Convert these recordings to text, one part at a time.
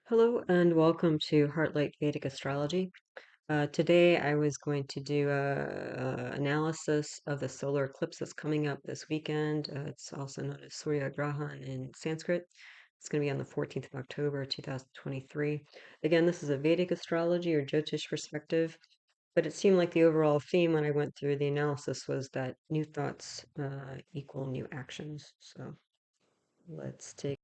Hello and welcome to Heartlight Vedic Astrology. Today I was going to do a analysis of the solar eclipse that's coming up this weekend. It's also known as Surya Grahan in Sanskrit. It's going to be on the 14th of October, 2023. Again, this is a Vedic astrology or Jyotish perspective, but it seemed like the overall theme when I went through the analysis was that new thoughts equal new actions. So let's take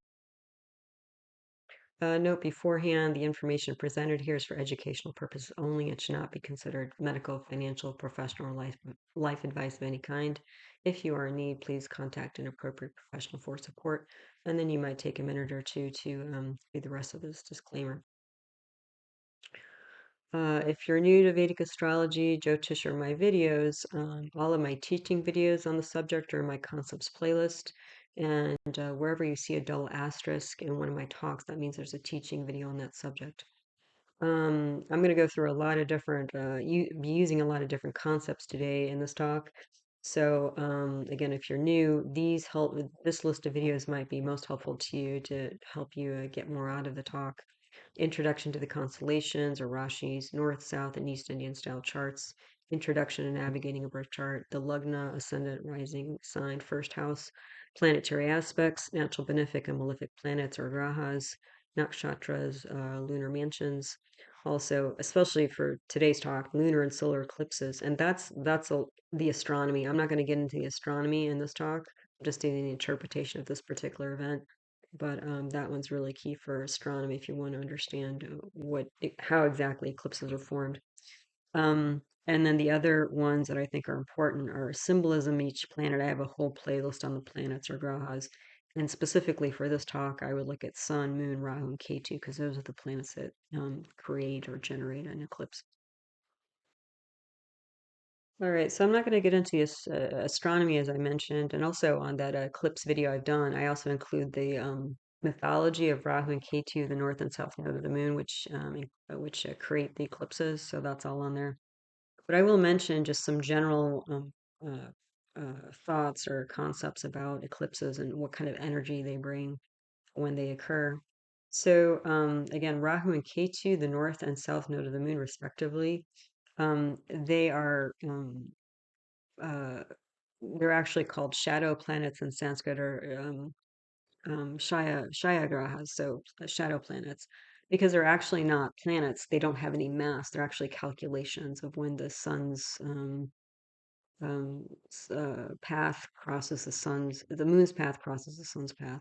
note beforehand, the information presented here is for educational purposes only. It should not be considered medical, financial, professional, or life advice of any kind. If you are in need, please contact an appropriate professional for support. And then you might take a minute or two to read the rest of this disclaimer. If you're new to Vedic astrology, Jyotish, or my videos, all of my teaching videos on the subject are in my concepts playlist. And wherever you see a double asterisk in one of my talks, that means there's a teaching video on that subject. I'm going to go through a lot of different, be using a lot of different concepts today in this talk. So, again, if you're new, this list of videos might be most helpful to you to help you get more out of the talk. Introduction to the constellations or Rashis, North, South, and East Indian style charts. Introduction to navigating a birth chart, the Lagna, ascendant, rising sign, first house, planetary aspects, natural benefic and malefic planets or grahas, nakshatras, lunar mansions. Also, especially for today's talk, lunar and solar eclipses, and the astronomy. I'm not going to get into the astronomy in this talk. I'm just doing the interpretation of this particular event. But that one's really key for astronomy if you want to understand how exactly eclipses are formed. And then the other ones that I think are important are symbolism each planet. I have a whole playlist on the planets or grahas. And specifically for this talk, I would look at Sun, Moon, Rahu, and Ketu because those are the planets that create or generate an eclipse. All right, so I'm not going to get into astronomy as I mentioned, and also on that eclipse video I've done, I also include the mythology of Rahu and Ketu, the north and south node of the moon, which create the eclipses. So that's all on there. But I will mention just some general thoughts or concepts about eclipses and what kind of energy they bring when they occur. So again, Rahu and Ketu, the north and south node of the moon, respectively, they are uh, they're actually called shadow planets in Sanskrit or shaya grahas, so shadow planets, because they're actually not planets. They don't have any mass. They're actually calculations of when the sun's path crosses the moon's path crosses the sun's path.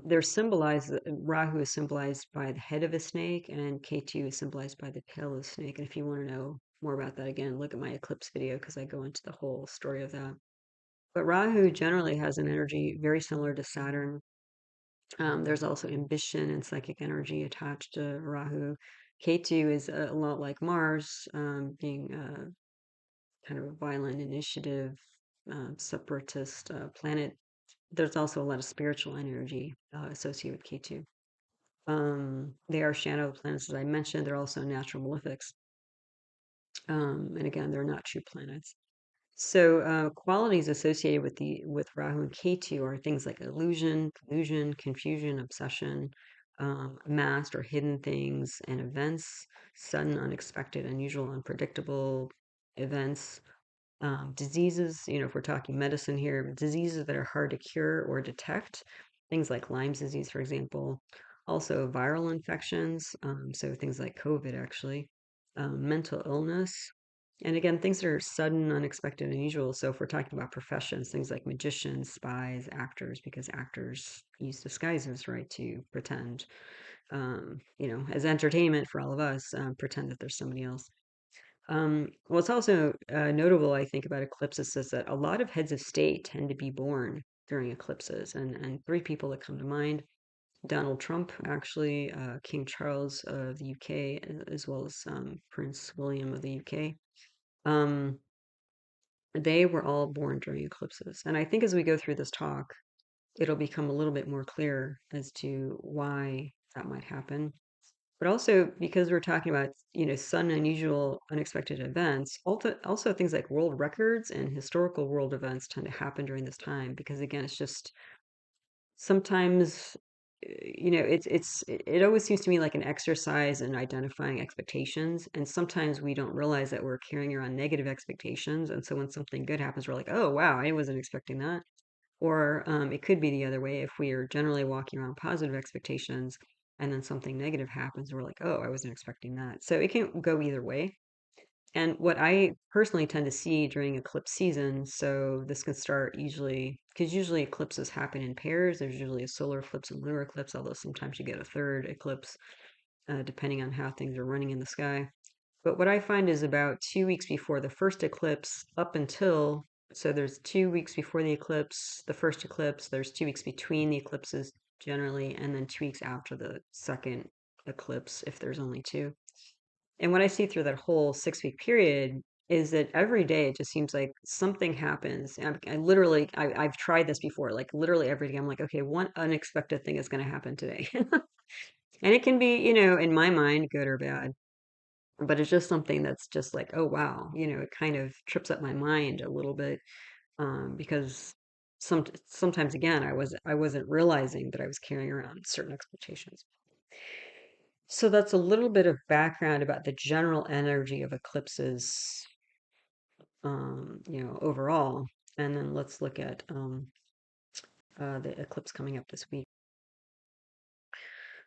They're symbolized, Rahu is symbolized by the head of a snake, and Ketu is symbolized by the tail of a snake. And if you want to know more about that, again, look at my eclipse video because I go into the whole story of that. But Rahu generally has an energy very similar to Saturn. There's also ambition and psychic energy attached to Rahu. Ketu is a lot like Mars, being kind of a violent initiative, separatist planet. There's also a lot of spiritual energy associated with Ketu. They are shadow planets, as I mentioned. They're also natural malefics. And again, they're not true planets. So qualities associated with Rahu and Ketu are things like illusion, collusion, confusion, obsession, masked or hidden things and events, sudden, unexpected, unusual, unpredictable events, diseases. If we're talking medicine here, diseases that are hard to cure or detect, things like Lyme's disease, for example. Also, viral infections, so things like COVID, actually, mental illness, and again, things that are sudden, unexpected, unusual. So if we're talking about professions, things like magicians, spies, actors, because actors use disguises, right, to pretend, as entertainment for all of us, pretend that there's somebody else. What's also notable, I think, about eclipses is that a lot of heads of state tend to be born during eclipses, and three people that come to mind: Donald Trump, actually, King Charles of the UK, as well as Prince William of the UK. Um, they were all born during eclipses. And I think as we go through this talk, it'll become a little bit more clear as to why that might happen. But also because we're talking about, sudden, unusual, unexpected events, also things like world records and historical world events tend to happen during this time because again, it's just sometimes it always seems to me like an exercise in identifying expectations, and sometimes we don't realize that we're carrying around negative expectations, and so when something good happens, we're like, oh wow, I wasn't expecting that. Or it could be the other way if we are generally walking around positive expectations, and then something negative happens, we're like, oh, I wasn't expecting that. So it can go either way. And what I personally tend to see during eclipse season, so this can start usually, because usually eclipses happen in pairs. There's usually a solar eclipse and lunar eclipse, although sometimes you get a third eclipse, depending on how things are running in the sky. But what I find is about 2 weeks before the first eclipse, up until, so there's 2 weeks before the eclipse, the first eclipse, there's 2 weeks between the eclipses generally, and then 2 weeks after the second eclipse, if there's only two. And what I see through that whole 6 week period is that every day it just seems like something happens. I literally, I've tried this before, like literally every day. I'm like, okay, one unexpected thing is going to happen today. And it can be, in my mind, good or bad, but it's just something that's just like, oh, wow, it kind of trips up my mind a little bit, because sometimes again, I wasn't realizing that I was carrying around certain expectations. So that's a little bit of background about the general energy of eclipses, overall. And then let's look at the eclipse coming up this week.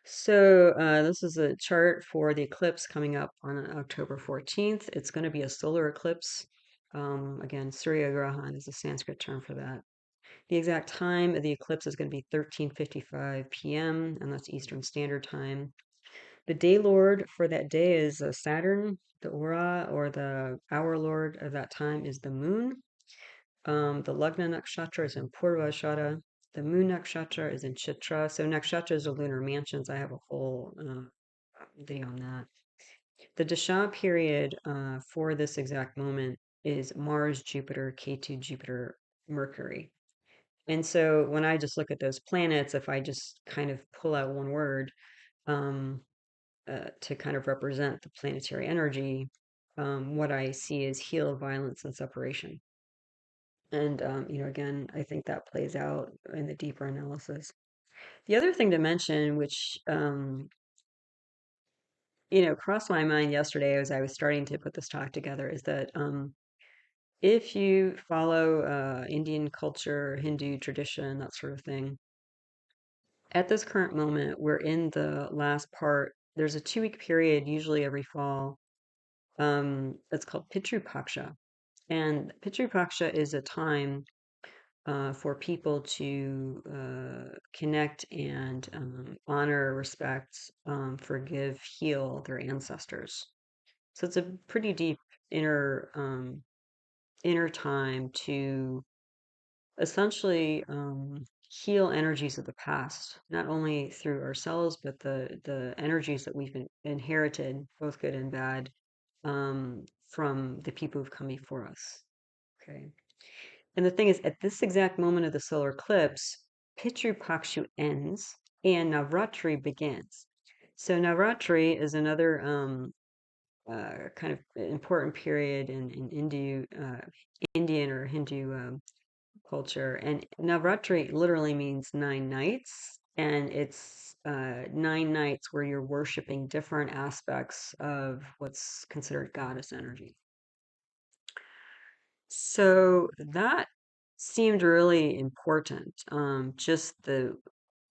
So this is a chart for the eclipse coming up on October 14th. It's going to be a solar eclipse. Again, surya grahan is a Sanskrit term for that. The exact time of the eclipse is going to be 13:55 p.m., and that's Eastern Standard Time. The day lord for that day is Saturn. The aura or the hour lord of that time is the moon. The Lagna nakshatra is in Purvashada. The moon nakshatra is in Chitra. So nakshatras are lunar mansions. I have a whole video on that. The Dasha period for this exact moment is Mars, Jupiter, Ketu, Jupiter, Mercury. And so when I just look at those planets, if I just kind of pull out one word, um, to kind of represent the planetary energy, what I see is heal, violence, and separation. And, again, I think that plays out in the deeper analysis. The other thing to mention, which, crossed my mind yesterday as I was starting to put this talk together, is that if you follow Indian culture, Hindu tradition, that sort of thing, at this current moment, we're in the last part. There's a 2 week period, usually every fall, that's called Pitru paksha. And Pitru paksha is a time for people to connect and honor, respect, forgive, heal their ancestors. So it's a pretty deep inner inner time to essentially heal energies of the past, not only through ourselves, but the energies that we've inherited, both good and bad, from the people who've come before us. Okay. And the thing is, at this exact moment of the solar eclipse, Pitru Pakshu ends and Navratri begins. So Navratri is another kind of important period in Indian or Hindu culture. And Navratri literally means 9 nights, and it's 9 nights where you're worshiping different aspects of what's considered goddess energy. So that seemed really important, just the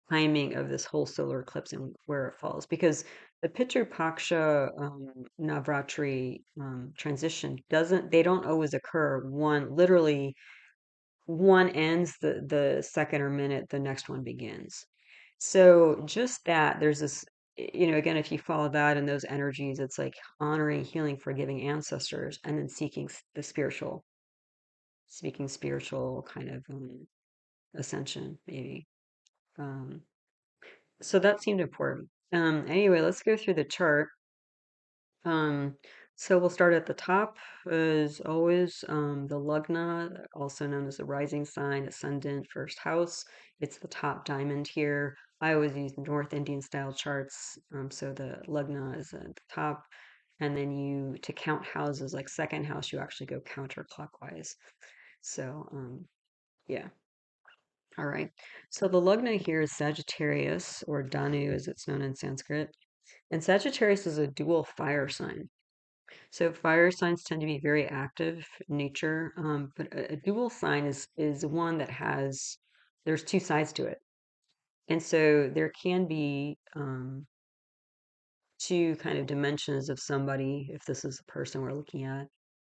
timing of this whole solar eclipse and where it falls, because the Pitru Paksha Navratri transition they don't always occur. Literally, one ends the second or minute the next one begins. So just that, there's this, again, if you follow that and those energies, it's like honoring, healing, forgiving ancestors, and then the spiritual speaking spiritual kind of ascension, maybe. Um, so that seemed important. Anyway, let's go through the chart. Um, so we'll start at the top, as always, the Lugna, also known as the rising sign, ascendant, first house. It's the top diamond here. I always use North Indian style charts, so the Lugna is at the top. And then to count houses, like second house, you actually go counterclockwise. So, yeah. All right. So the lugna here is Sagittarius, or Danu as it's known in Sanskrit. And Sagittarius is a dual fire sign. So fire signs tend to be very active in nature, but a dual sign is one that has there's two sides to it, and so there can be two kind of dimensions of somebody. If this is a person we're looking at,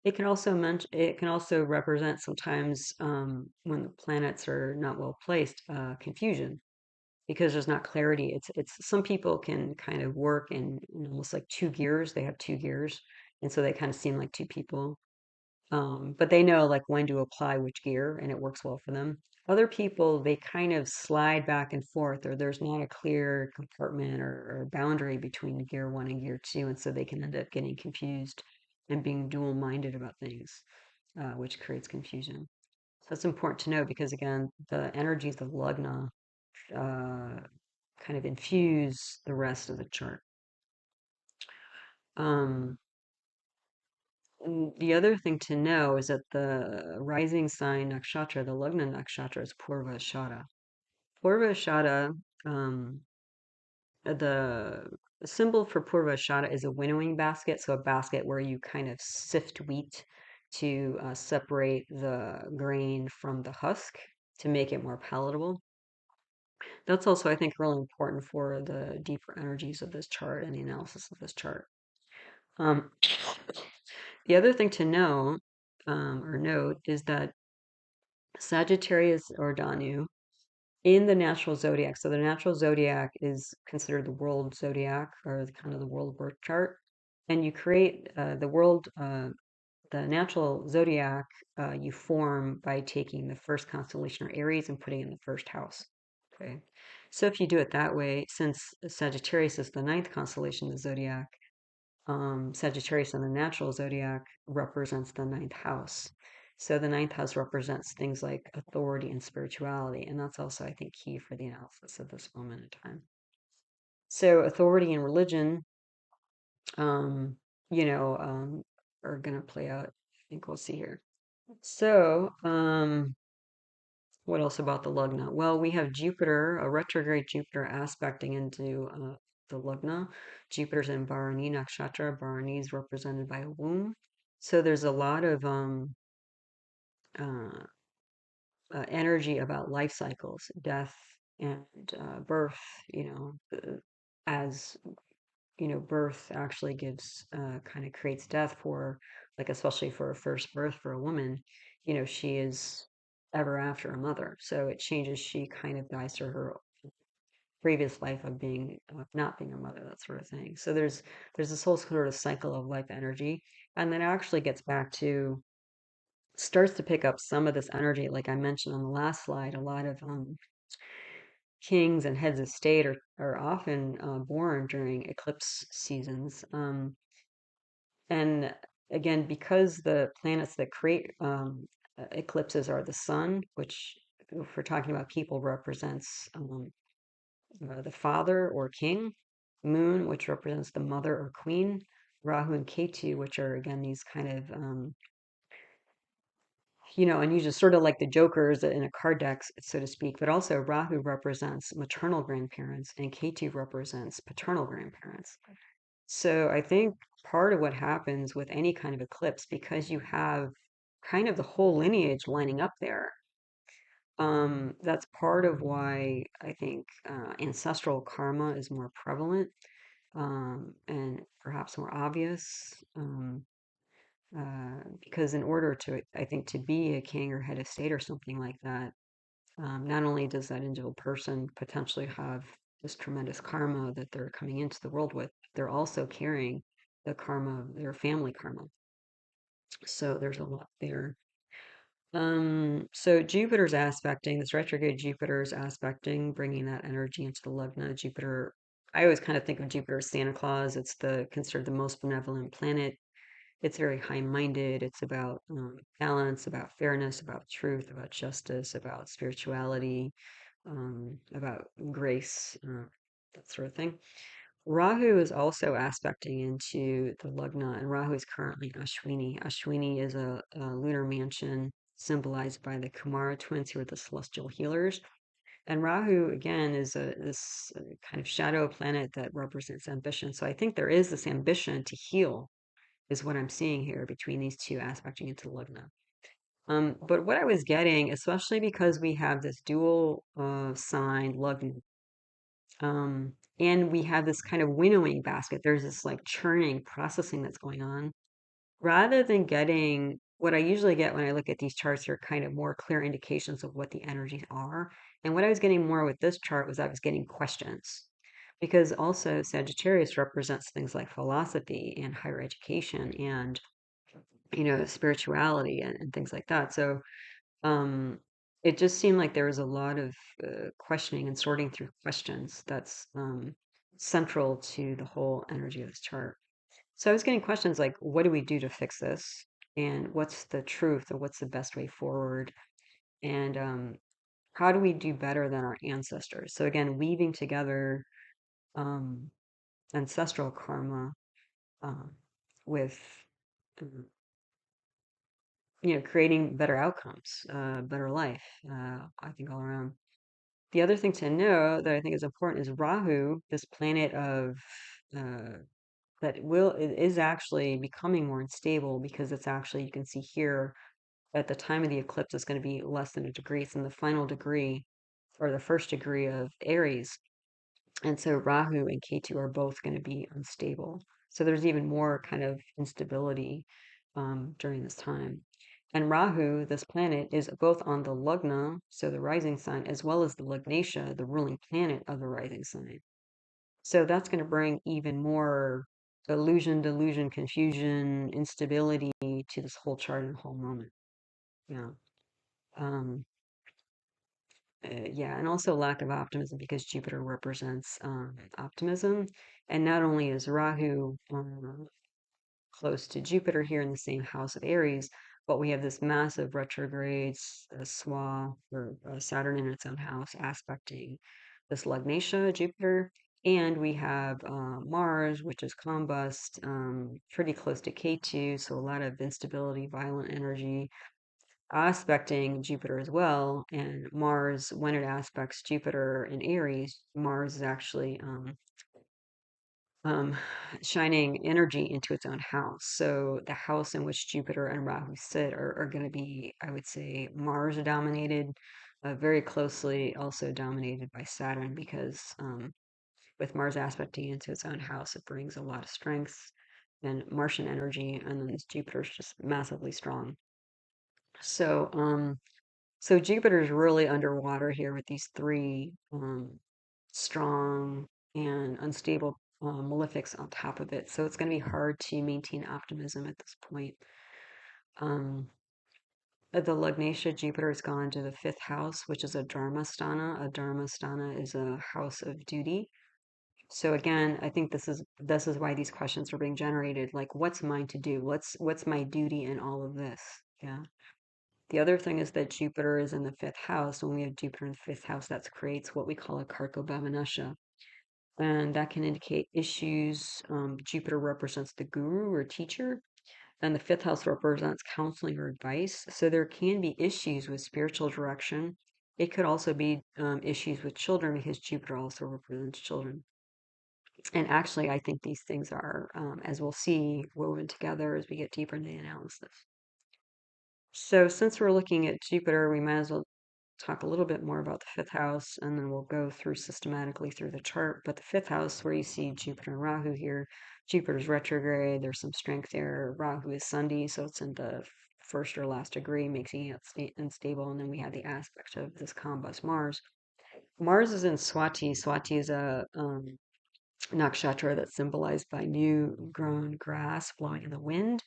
it can also represent sometimes when the planets are not well placed, confusion because there's not clarity. It's some people can kind of work in almost like two gears. They have two gears, and so they kind of seem like two people. But they know like when to apply which gear, and it works well for them. Other people, they kind of slide back and forth, or there's not a clear compartment or boundary between gear one and gear two, and so they can end up getting confused and being dual-minded about things, which creates confusion. So that's important to know because again, the energies of Lugna uh, kind of infuse the rest of the chart. Um, the other thing to know is that the rising sign nakshatra, the Lugna nakshatra, is Purvashada. Purvashada, um, the symbol for Purvashada is a winnowing basket, so a basket where you kind of sift wheat to separate the grain from the husk to make it more palatable. That's also, I think, really important for the deeper energies of this chart and the analysis of this chart. Um, the other thing to know or note is that Sagittarius or Danu in the natural zodiac. So the natural zodiac is considered the world zodiac or kind of the world birth chart. And you create the natural zodiac you form by taking the first constellation or Aries and putting it in the first house. Okay. So if you do it that way, since Sagittarius is the ninth constellation of the zodiac, Sagittarius in the natural zodiac represents the ninth house. So the ninth house represents things like authority and spirituality. And that's also, I think, key for the analysis of this moment in time. So authority and religion, um, you know, are going to play out. I think we'll see here. So, what else about the Lugna? Well, we have Jupiter, a retrograde Jupiter aspecting into the Lugna. Jupiter's in Bharani nakshatra. Bharani is represented by a womb. So there's a lot of uh, energy about life cycles, death and birth, as birth actually gives kind of creates death for like especially for a first birth for a woman, she is ever after a mother. So it changes, she kind of dies to her previous life of being of not being a mother, that sort of thing. So there's this whole sort of cycle of life energy. And then it actually gets back to starts to pick up some of this energy, like I mentioned on the last slide. A lot of kings and heads of state are often born during eclipse seasons. And again, because the planets that create eclipses are the sun, which, if we're talking about people, represents the father or king, moon, which represents the mother or queen, Rahu and Ketu, which are again these kind of unusual, sort of like the jokers in a card deck, so to speak. But also Rahu represents maternal grandparents and Ketu represents paternal grandparents. So I think part of what happens with any kind of eclipse, because you have kind of the whole lineage lining up there, that's part of why I think ancestral karma is more prevalent and perhaps more obvious. Because in order to, I think, to be a king or head of state or something like that, not only does that individual person potentially have this tremendous karma that they're coming into the world with, they're also carrying the karma of their family karma. So there's a lot there. So Jupiter's aspecting, this retrograde Jupiter's aspecting, bringing that energy into the Lugna. Jupiter, I always kind of think of Jupiter as Santa Claus. It's considered the most benevolent planet. It's very high-minded. It's about balance, about fairness, about truth, about justice, about spirituality, about grace, that sort of thing. Rahu is also aspecting into the Lugna, and Rahu is currently in Ashwini. Ashwini is a lunar mansion symbolized by the Kumara twins, who are the celestial healers. And Rahu, again, is this kind of shadow planet that represents ambition. So I think there is this ambition to heal, is what I'm seeing here between these two aspecting into the Lagna. But what I was getting, especially because we have this dual sign Lagna, and we have this kind of winnowing basket, there's this like churning processing that's going on. Rather than getting what I usually get when I look at these charts are kind of more clear indications of what the energies are. And what I was getting more with this chart was I was getting questions. Because also Sagittarius represents things like philosophy and higher education and, spirituality and things like that. So um, it just seemed like there was a lot of questioning and sorting through questions that's central to the whole energy of this chart. So I was getting questions like, what do we do to fix this? And what's the truth, or what's the best way forward? And how do we do better than our ancestors? So again, weaving together um, ancestral karma um, with, um, creating better outcomes, better life, I think all around. The other thing to know that I think is important is Rahu, this planet of uh, that is actually becoming more unstable, because it's actually, you can see here at the time of the eclipse, it's going to be less than a degree. It's in the final degree, or the first degree of Aries. And so Rahu and Ketu are both going to be unstable. So there's even more kind of instability during this time. And Rahu, this planet, is both on the Lagna, so the rising sign, as well as the Lagnatia, the ruling planet of the rising sign. So that's going to bring even more illusion, delusion, confusion, instability to this whole chart and whole moment. Yeah. Um, yeah, and also lack of optimism, because Jupiter represents optimism. And not only is Rahu close to Jupiter here in the same house of Aries, but we have this massive retrograde swa, or Saturn in its own house, aspecting this Lugnatia, Jupiter. And we have Mars, which is combust, pretty close to K2, so a lot of instability, violent energy, aspecting Jupiter as well. And Mars, when it aspects Jupiter in Aries, Mars is actually um, shining energy into its own house. So the house in which Jupiter and Rahu sit are going to be, I would say, Mars dominated, very closely also dominated by Saturn, because with Mars aspecting into its own house, it brings a lot of strength and Martian energy, and then Jupiter's just massively strong. So, so Jupiter's really underwater here with these three strong and unstable malefics on top of it. So it's going to be hard to maintain optimism at this point. The Lugnatia, Jupiter has gone to the fifth house, which is a Dharmasthana. A Dharmasthana is a house of duty. So again, I think this is why these questions are being generated. Like, what's mine to do? What's my duty in all of this? Yeah. The other thing is that Jupiter is in the fifth house. When we have Jupiter in the fifth house, that creates what we call a karako bhavanasha. And that can indicate issues. Jupiter represents the guru or teacher, and the fifth house represents counseling or advice. So there can be issues with spiritual direction. It could also be issues with children, because Jupiter also represents children. And actually, I think these things are, as we'll see, woven together as we get deeper into the analysis. So since we're looking at Jupiter, we might as well talk a little bit more about the fifth house, and then we'll go through systematically through the chart. But the fifth house, where you see Jupiter and Rahu here, Jupiter's retrograde, there's some strength there. Rahu is Sundhi, so it's in the first or last degree, making it unstable. And then we have the aspect of this combust Mars. Mars is in Swati. Swati is a nakshatra that's symbolized by new grown grass blowing in the wind.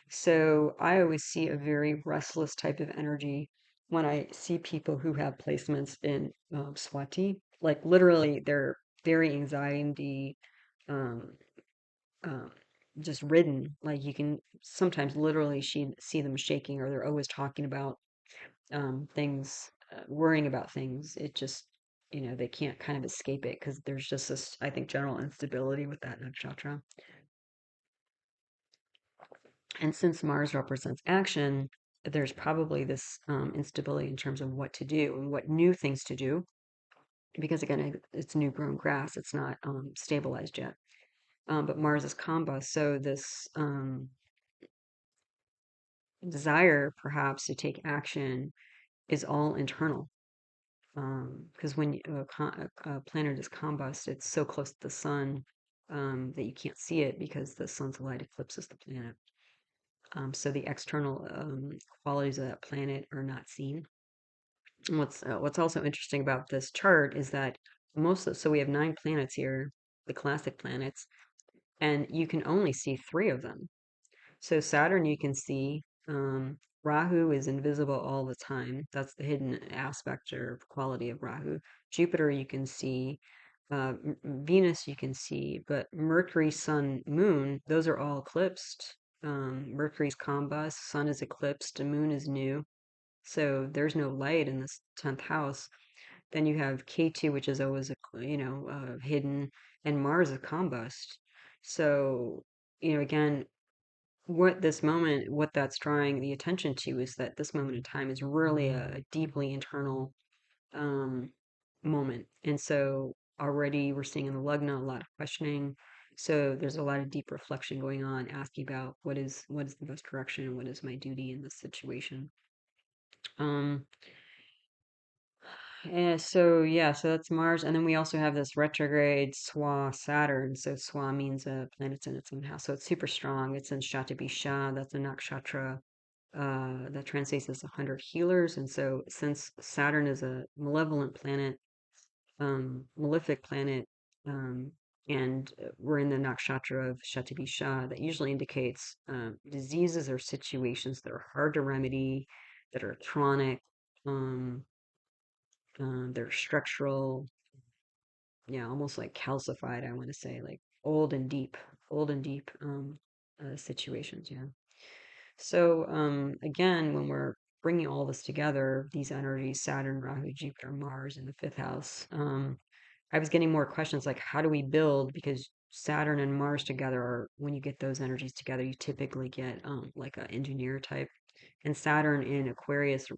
So I always see a very restless type of energy when I see people who have placements in Swati. Like literally, they're very anxiety, um, um, just ridden. Like you can sometimes literally see them shaking, or they're always talking about things, worrying about things. It just, they can't kind of escape it, because there's just this, I think, general instability with that nakshatra. And since Mars represents action, there's probably this instability in terms of what to do and what new things to do, because again, it's new grown grass. It's not stabilized yet. But Mars is combust, so this desire perhaps to take action is all internal. Because when a planet is combust, it's so close to the sun that you can't see it because the sun's light eclipses the planet. So the external qualities of that planet are not seen. And what's also interesting about this chart is that so we have 9 planets here, the classic planets, and you can only see 3 of them. So Saturn you can see. Rahu is invisible all the time. That's the hidden aspect or quality of Rahu. Jupiter you can see. Venus you can see, but Mercury, Sun, Moon, those are all eclipsed. Mercury's combust, Sun is eclipsed, the Moon is new. So there's no light in this 10th house. Then you have K2, which is always, hidden, and Mars is combust. So, again, what that's drawing the attention to is that this moment in time is really a deeply internal um, moment. And so already we're seeing in the Lugna a lot of questioning. So there's a lot of deep reflection going on, asking about what is the best direction, what is my duty in this situation. Um, and so yeah, so that's Mars, and then we also have this retrograde Swa Saturn. So Swa means a planet's in its own house, so it's super strong. It's in Satabhisha, that's a nakshatra that translates as 100 healers. And so since Saturn is a malevolent planet, malefic planet, um, and we're in the nakshatra of Shatabisha, that usually indicates diseases or situations that are hard to remedy, that are chronic. Um, they're structural, yeah, almost like calcified, I want to say, like old and deep situations, yeah. So, again, when we're bringing all this together, these energies, Saturn, Rahu, Jupiter, Mars in the 5th house, I was getting more questions like, how do we build? Because Saturn and Mars together are, when you get those energies together, you typically get like an engineer type. And Saturn in Aquarius,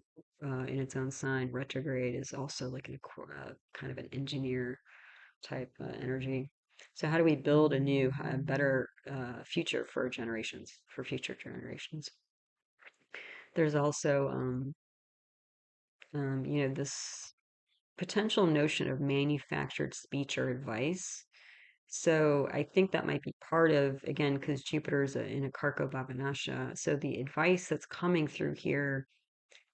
in its own sign, retrograde, is also like kind of an engineer type energy. So how do we build a new, better future for future generations? There's also, this potential notion of manufactured speech or advice. So I think that might be part of, again, because Jupiter's in a karako bhavanasha. So the advice that's coming through here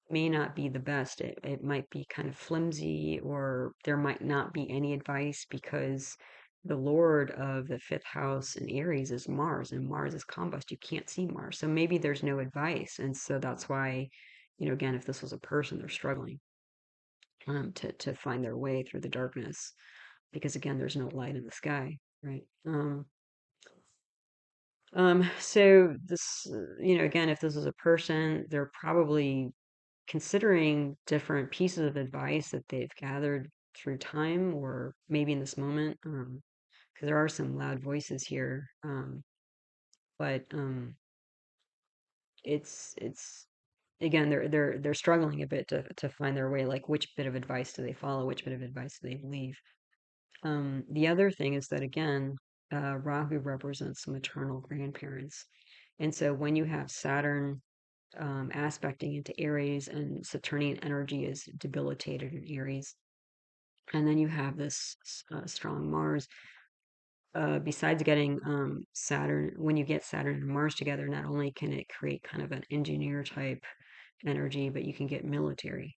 may not be the best. It might be kind of flimsy, or there might not be any advice because the Lord of the 5th house in Aries is Mars, and Mars is combust. You can't see Mars. So maybe there's no advice. And so that's why, again, if this was a person, they're struggling to find their way through the darkness because, again, there's no light in the sky, right? So this, again, if this is a person, they're probably considering different pieces of advice that they've gathered through time or maybe in this moment, because there are some loud voices here. But it's again, they're struggling a bit to find their way, like which bit of advice do they follow, which bit of advice do they believe. The other thing is that, again, Rahu represents maternal grandparents. And so when you have Saturn aspecting into Aries, and Saturnian energy is debilitated in Aries, and then you have this strong Mars. Besides getting Saturn, when you get Saturn and Mars together, not only can it create kind of an engineer type energy, but you can get military.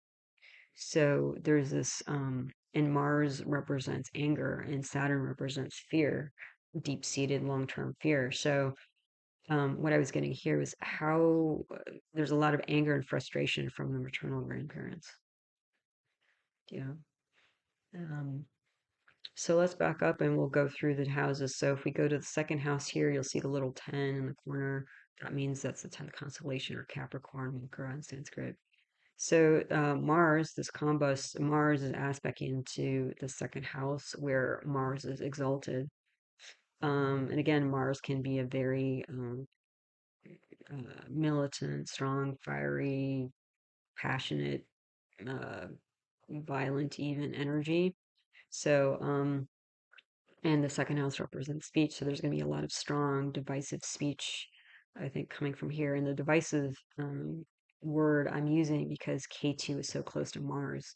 So there's this, and Mars represents anger, and Saturn represents fear, deep seated long term fear. So what I was getting here was how there's a lot of anger and frustration from the maternal grandparents. Yeah. Um, so let's back up and we'll go through the houses. So if we go to the 2nd house here, you'll see the little 10 in the corner. That means that's the 10th constellation, or Capricorn, Magha in Sanskrit. So Mars, this combust, Mars is aspecting into the 2nd house where Mars is exalted. And again, Mars can be a very militant, strong, fiery, passionate, uh, violent, even energy. So, and the second house represents speech. So there's going to be a lot of strong, divisive speech, I think, coming from here. And the divisive word I'm using because K2 is so close to Mars.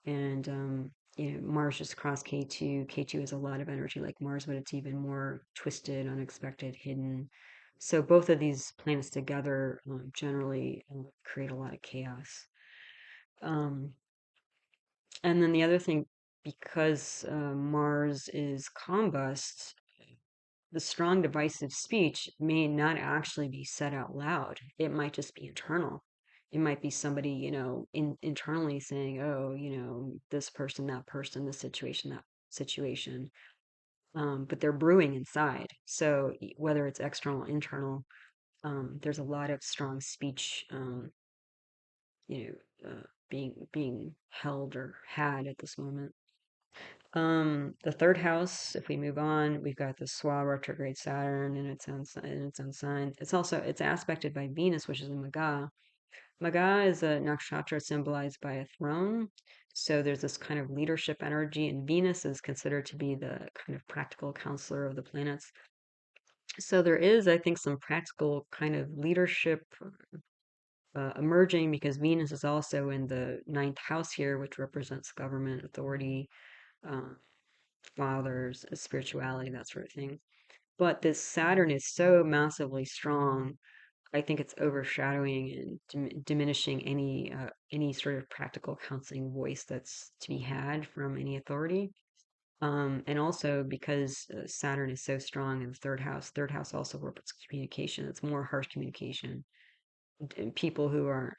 And, Mars just crossed K2. K2 has a lot of energy like Mars, but it's even more twisted, unexpected, hidden. So both of these planets together generally create a lot of chaos. Um, and then the other thing, because Mars is combust, the strong divisive speech may not actually be said out loud. It might just be internal. It might be somebody, internally saying, oh, this person, this situation, that situation. But they're brewing inside. So whether it's external, internal, there's a lot of strong speech, you being held or had at this moment. The third house, if we move on, we've got the Swa retrograde Saturn in its own sign. It's aspected by Venus, which is in Magha. Magha is a nakshatra symbolized by a throne. So there's this kind of leadership energy, and Venus is considered to be the kind of practical counselor of the planets. So there is, I think, some practical kind of leadership emerging because Venus is also in the ninth house here, which represents government authority, uh, fathers, spirituality, that sort of thing. But this Saturn is so massively strong. I think it's overshadowing and diminishing any sort of practical counseling voice that's to be had from any authority. And also because Saturn is so strong in the third house also represents communication. It's more harsh communication. People who are,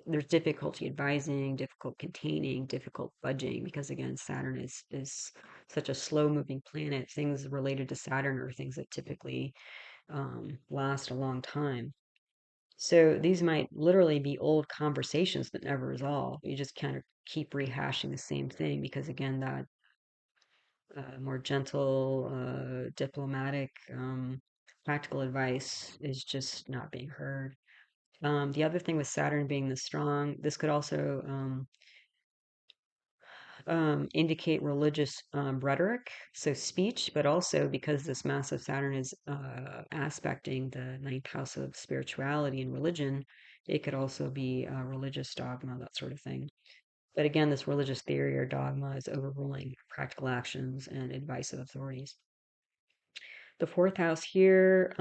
there's difficulty advising, difficult containing, difficult budging, because again, Saturn is such a slow moving planet. Things related to Saturn are things that typically last a long time. So these might literally be old conversations that never resolve. You just kind of keep rehashing the same thing because again, that more gentle, diplomatic, practical advice is just not being heard. The other thing with Saturn being the strong, this could also indicate religious rhetoric, so speech, but also because this massive Saturn is aspecting the ninth house of spirituality and religion, it could also be religious dogma, that sort of thing. But again, this religious theory or dogma is overruling practical actions and advice of authorities. The fourth house here,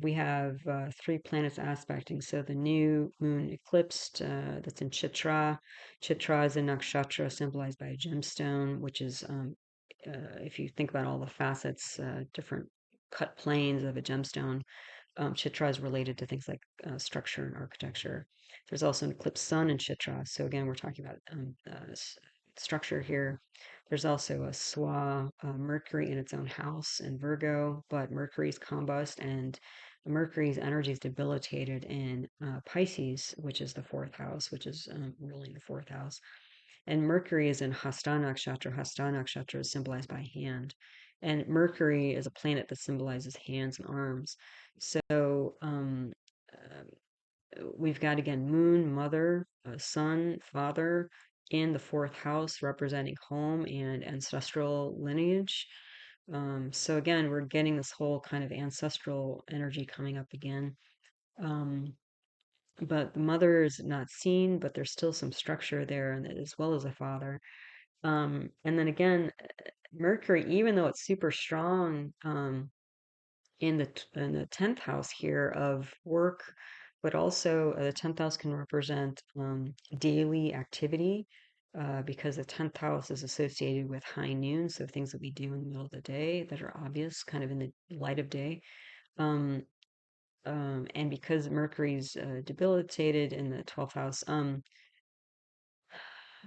we have three planets aspecting. So the new moon eclipsed, that's in Chitra. Chitra is a nakshatra symbolized by a gemstone, which is, if you think about all the facets, different cut planes of a gemstone, Chitra is related to things like structure and architecture. There's also an eclipsed sun in Chitra. So again, we're talking about structure here. There's also a Swa Mercury in its own house in Virgo, but Mercury's combust and Mercury's energy is debilitated in Pisces, which is the fourth house, which is ruling the fourth house. And Mercury is in Hasta nakshatra. Hasta nakshatra is symbolized by hand. And Mercury is a planet that symbolizes hands and arms. So we've got again moon, mother, son, father in the fourth house representing home and ancestral lineage. So again, we're getting this whole kind of ancestral energy coming up again. But the mother is not seen, but there's still some structure there, and as well as a father. And then again, Mercury, even though it's super strong, in the 10th house here of work, but also the 10th house can represent daily activity because the 10th house is associated with high noon, so things that we do in the middle of the day that are obvious, kind of in the light of day. Um, and because Mercury's debilitated in the 12th house,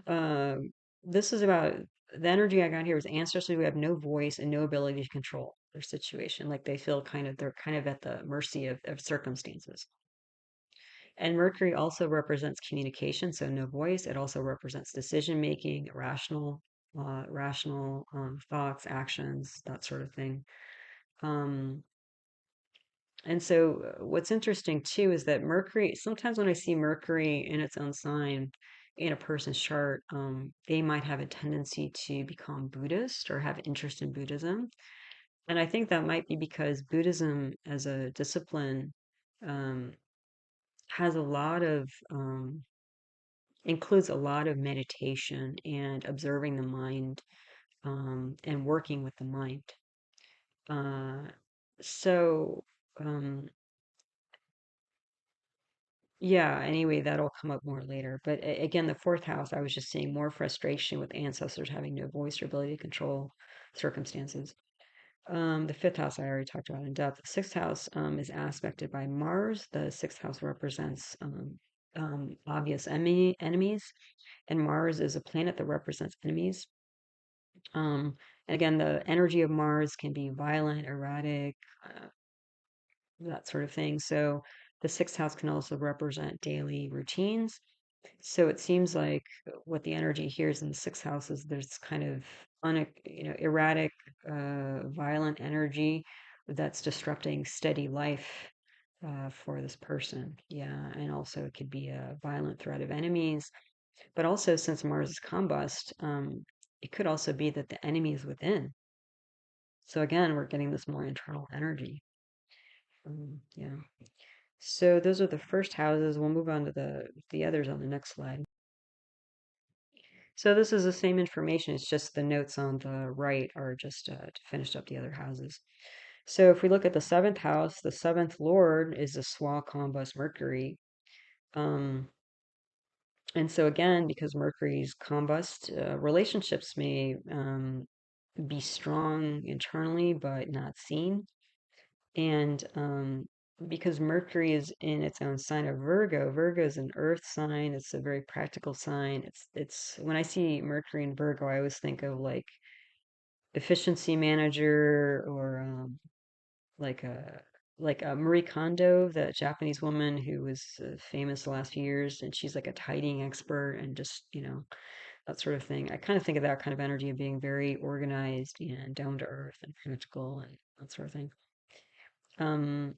uh, this is about the energy I got here is ancestors who have no voice and no ability to control their situation. Like they feel they're kind of at the mercy of circumstances. And Mercury also represents communication, so no voice. It also represents decision making, rational thoughts, actions, that sort of thing. Um, And so, what's interesting too is that Mercury, sometimes when I see Mercury in its own sign in a person's chart, they might have a tendency to become Buddhist or have interest in Buddhism. And I think that might be because Buddhism as a discipline um, has a lot of, includes a lot of meditation and observing the mind and working with the mind. Uh, so, um, yeah, anyway, that'll come up more later. But again, the fourth house, I was just seeing more frustration with ancestors having no voice or ability to control circumstances. The fifth house I already talked about in depth. The sixth house is aspected by Mars. The sixth house represents obvious enemies, and Mars is a planet that represents enemies. And again, the energy of Mars can be violent, erratic, that sort of thing. So the sixth house can also represent daily routines. So it seems like what the energy here is in the sixth house is there's kind of erratic, violent energy that's disrupting steady life for this person. Yeah, and also it could be a violent threat of enemies, but also since Mars is combust, it could also be that the enemy is within. So again, we're getting this more internal energy. Yeah. So those are the first houses. We'll move on to the others on the next slide. So this is the same information. It's just the notes on the right are just to finish up the other houses. So if we look at the seventh house, the seventh lord is the Swa combust Mercury. Um, and so again, because Mercury's combust, relationships may be strong internally but not seen. And because Mercury is in its own sign of Virgo, Virgo is an earth sign. It's a very practical sign. It's when I see Mercury in Virgo, I always think of like efficiency manager or like a Marie Kondo, the Japanese woman who was famous the last few years, and she's like a tidying expert and just that sort of thing. I kind of think of that kind of energy of being very organized and down to earth and practical and that sort of thing. Um,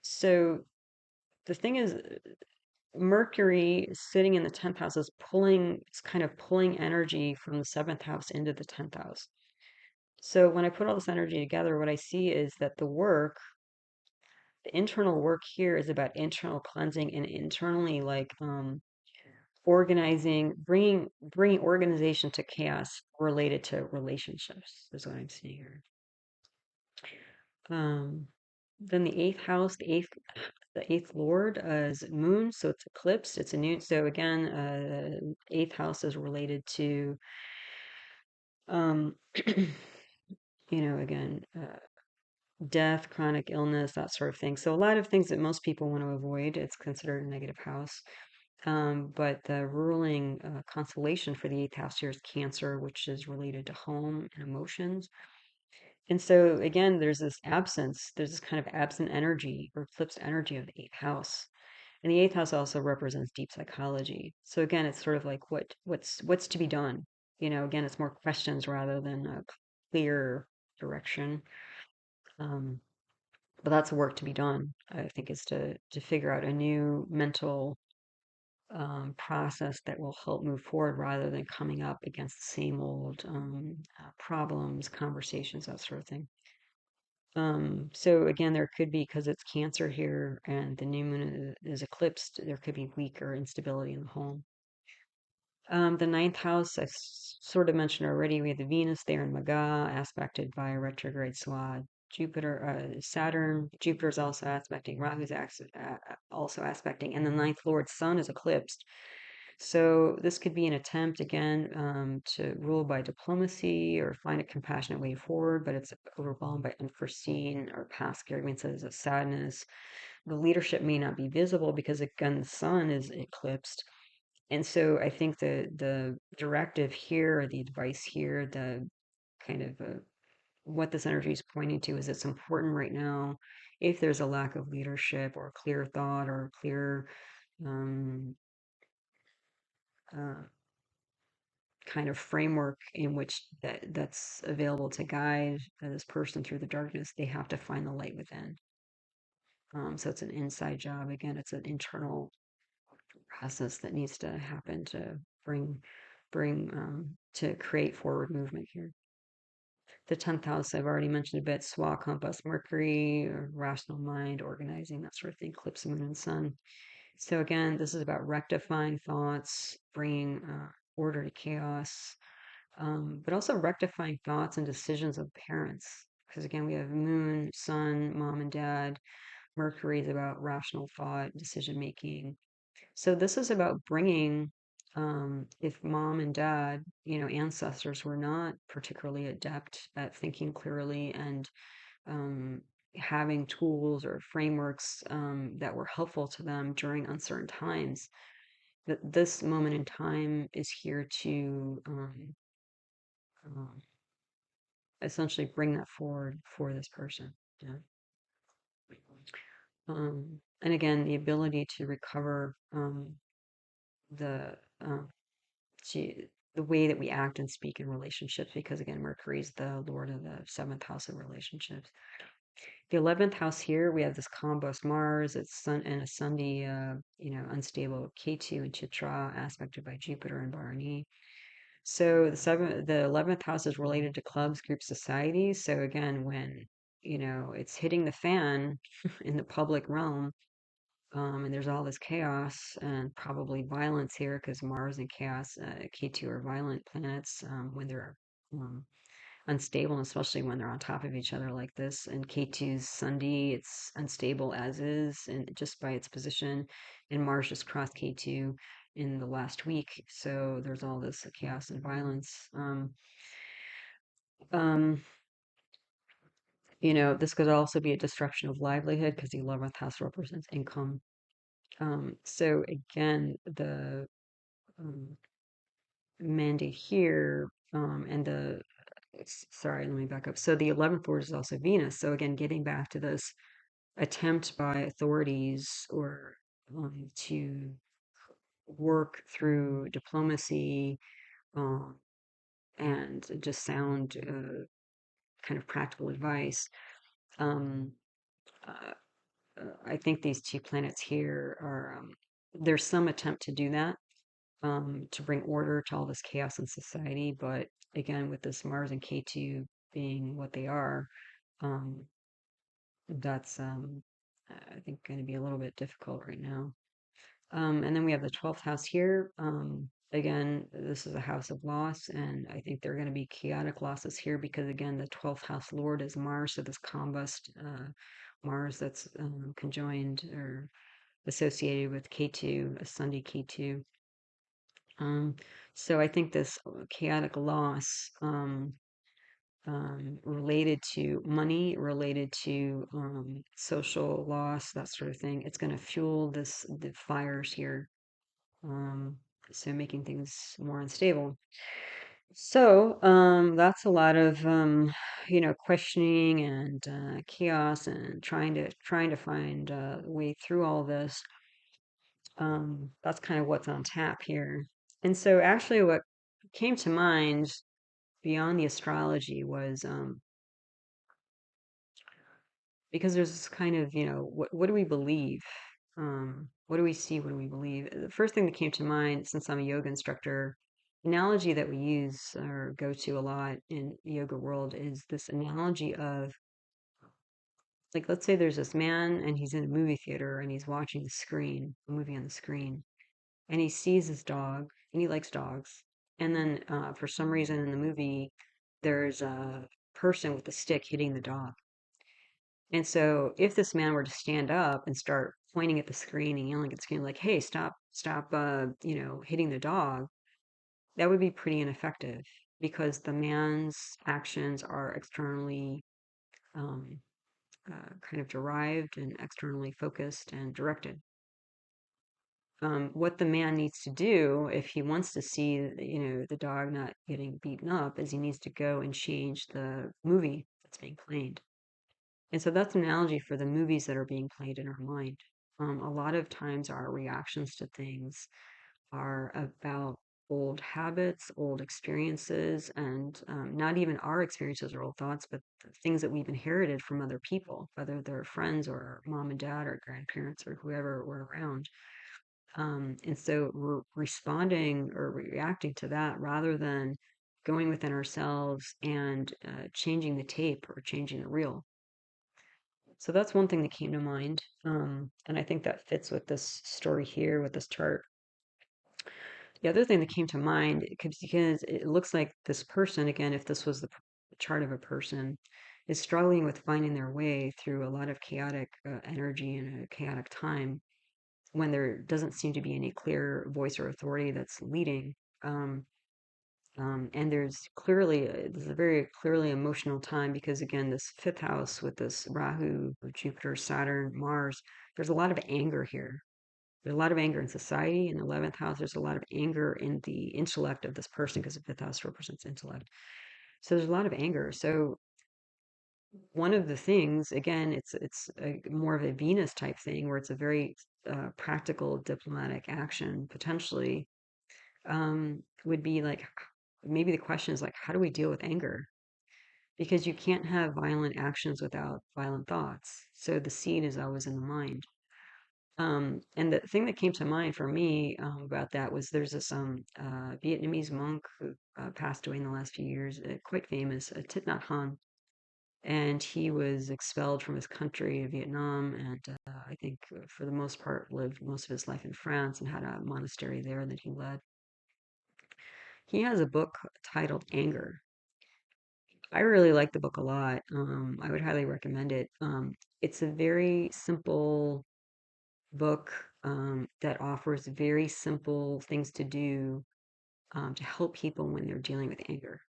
so the thing is, Mercury sitting in the 10th house is it's kind of pulling energy from the seventh house into the 10th house. So when I put all this energy together, what I see is that the internal work here is about internal cleansing and internally like organizing, bringing organization to chaos related to relationships is what I'm seeing here. Um, then the eighth house, the eighth lord is moon, so it's eclipsed. It's a new. So again, eighth house is related to, um, again, death, chronic illness, that sort of thing. So a lot of things that most people want to avoid. It's considered a negative house. But the ruling constellation for the eighth house here is Cancer, which is related to home and emotions. And so again, there's this kind of absent energy or eclipsed energy of the eighth house. And the eighth house also represents deep psychology. So again, it's sort of like what's to be done. Again, it's more questions rather than a clear direction. Um, but that's work to be done. I think is to figure out a new mental process that will help move forward rather than coming up against the same old problems, conversations, that sort of thing. So again, there could be, because it's Cancer here and the new moon is eclipsed, there could be weaker instability in the home. The ninth house, I sort of mentioned already, we have the Venus there in Magha, aspected by a retrograde Swati. Saturn, Jupiter is also aspecting, Rahu's also aspecting, and the ninth lord sun is eclipsed. So this could be an attempt again to rule by diplomacy or find a compassionate way forward, but it's overwhelmed by unforeseen or past experiences of sadness. The leadership may not be visible because again the sun is eclipsed. And so I think the directive here, or the advice here, the kind of what this energy is pointing to is it's important right now if there's a lack of leadership or clear thought or clear um, uh, kind of framework in which that's available to guide this person through the darkness, they have to find the light within. So it's an inside job. Again, it's an internal process that needs to happen to bring to create forward movement here. The 10th house, I've already mentioned a bit, Swa, compass, Mercury, or rational mind, organizing, that sort of thing, eclipse, moon, and sun. So again, this is about rectifying thoughts, bringing order to chaos, but also rectifying thoughts and decisions of parents. Because again, we have moon, sun, mom and dad. Mercury is about rational thought, decision making. So this is about bringing, if mom and dad, ancestors were not particularly adept at thinking clearly and um, having tools or frameworks that were helpful to them during uncertain times, that this moment in time is here to um, essentially bring that forward for this person. Yeah. And again, the ability to recover the um, to the way that we act and speak in relationships, because again, Mercury is the lord of the seventh house of relationships. The 11th house here, we have this combust Mars, it's sun and a Sunday, unstable K2 and Chitra, aspected by Jupiter and Bharani. So the 11th house is related to clubs, group societies. So again, when it's hitting the fan in the public realm, and there's all this chaos and probably violence here because Mars and chaos, K2 are violent planets when they're um, unstable, especially when they're on top of each other like this. And K2's Sunday, it's unstable as is, and just by its position. And Mars just crossed K2 in the last week, so there's all this chaos and violence. Um, this could also be a disruption of livelihood because the 11th house represents income. So again, the um, mandate here, and sorry, let me back up. So the 11th lord is also Venus. So again, getting back to this attempt by authorities or to work through diplomacy um, and just sound kind of practical advice. Um, uh, I think these two planets here are, there's some attempt to do that, to bring order to all this chaos in society. But again, with this Mars and K2 being what they are, um, that's, I think, going to be a little bit difficult right now. And then we have the 12th house here. Again, this is a house of loss, and I think there are going to be chaotic losses here because, again, the 12th house lord is Mars, so this combust Mars that's conjoined or associated with K2, a Sunday K2. So I think this chaotic loss related to money, related to social loss, that sort of thing, it's going to fuel the fires here. Um, so making things more unstable. So that's a lot of questioning and chaos and trying to find a way through all this. That's kind of what's on tap here. And so actually what came to mind beyond the astrology was because there's this kind of, what do we believe? What do we see? What do we believe? The first thing that came to mind, since I'm a yoga instructor, analogy that we use or go to a lot in the yoga world is this analogy of, like, let's say there's this man and he's in a movie theater and he's watching the screen, a movie on the screen, and he sees his dog and he likes dogs. And then for some reason in the movie, there's a person with a stick hitting the dog. And so if this man were to stand up and start pointing at the screen and yelling at the screen like, "Hey, stop, hitting the dog," that would be pretty ineffective because the man's actions are externally um, kind of derived and externally focused and directed. What the man needs to do if he wants to see, the dog not getting beaten up, is he needs to go and change the movie that's being played. And so that's an analogy for the movies that are being played in our mind. A lot of times our reactions to things are about old habits, old experiences, and not even our experiences or old thoughts, but the things that we've inherited from other people, whether they're friends or mom and dad or grandparents or whoever were around. And so we're responding or reacting to that rather than going within ourselves and changing the tape or changing the reel. So that's one thing that came to mind. And I think that fits with this story here, with this chart. The other thing that came to mind, because it looks like this person, again, if this was the chart of a person, is struggling with finding their way through a lot of chaotic energy and a chaotic time when there doesn't seem to be any clear voice or authority that's leading. Um, and there's a very clearly emotional time because, again, this fifth house with this Rahu, Jupiter, Saturn, Mars, there's a lot of anger here. There's a lot of anger in society. In the 11th house, there's a lot of anger in the intellect of this person because the fifth house represents intellect. So there's a lot of anger. So one of the things, again, it's more of a Venus type thing where it's a very practical diplomatic action potentially would be like maybe the question is like, how do we deal with anger? Because you can't have violent actions without violent thoughts. So the seed is always in the mind. And the thing that came to mind for me about that was there's this Vietnamese monk who passed away in the last few years, quite famous, Thich Nhat Hanh, and he was expelled from his country, Vietnam, and I think for the most part lived most of his life in France and had a monastery there that he led. He has a book titled Anger. I really like the book a lot. I would highly recommend it. It's a very simple book that offers very simple things to do to help people when they're dealing with anger.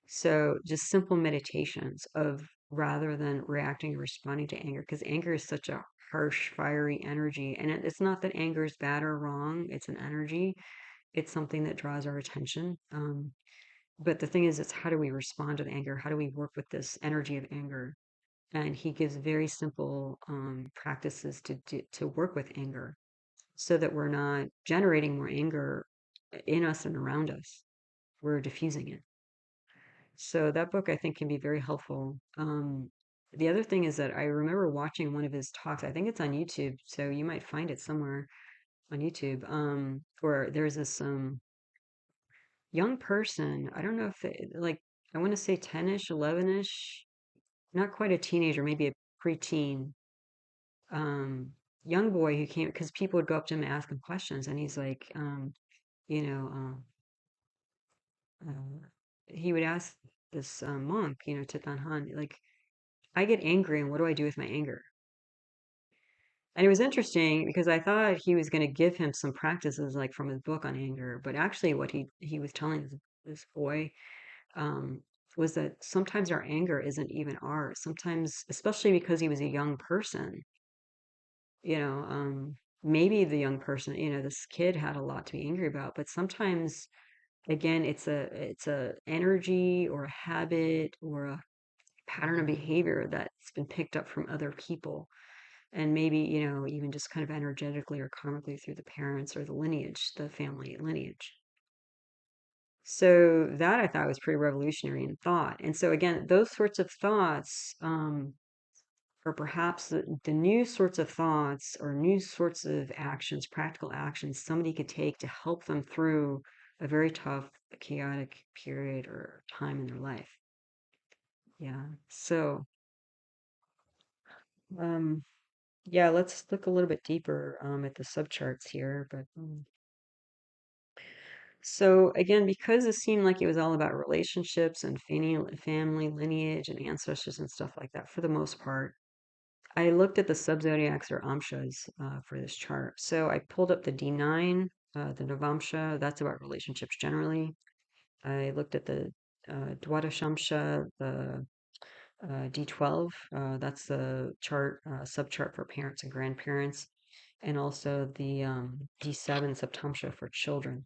So just simple meditations of rather than reacting or responding to anger, because anger is such a harsh, fiery energy. And it's not that anger is bad or wrong, it's an energy, it's something that draws our attention. But the thing is, it's how do we respond to the anger? How do we work with this energy of anger? And he gives very simple practices to work with anger so that we're not generating more anger in us and around us. We're diffusing it. So that book I think can be very helpful. The other thing is that I remember watching one of his talks. I think it's on YouTube, so you might find it somewhere on YouTube. Where there's this young person. I don't know if they, like I want to say 10ish, 11ish, not quite a teenager, maybe a preteen. Um, young boy who came because people would go up to him and ask him questions, and he's like, you know, he would ask this monk, Thich Nhat Hanh, like, I get angry, and what do I do with my anger? And it was interesting because I thought he was going to give him some practices like from his book on anger, but actually what he was telling this boy um, was that sometimes our anger isn't even ours. Sometimes, especially because he was a young person, you know, maybe the young person, this kid had a lot to be angry about, but sometimes again it's a energy or a habit or a pattern of behavior that's been picked up from other people and maybe even just kind of energetically or karmically through the parents or the lineage, the family lineage. So that I thought was pretty revolutionary in thought. And so again, those sorts of thoughts or perhaps the new sorts of thoughts or new sorts of actions, practical actions somebody could take to help them through a very tough, chaotic period or time in their life. Yeah. So, um, yeah, let's look a little bit deeper at the subcharts here. But so again, because it seemed like it was all about relationships and family lineage and ancestors and stuff like that for the most part, I looked at the subzodiacs or amshas for this chart. So I pulled up the D9, the Navamsha, that's about relationships generally. I looked at the Dwadashamsha, the D12, that's the chart, subchart for parents and grandparents, and also the D7 Saptamsha for children.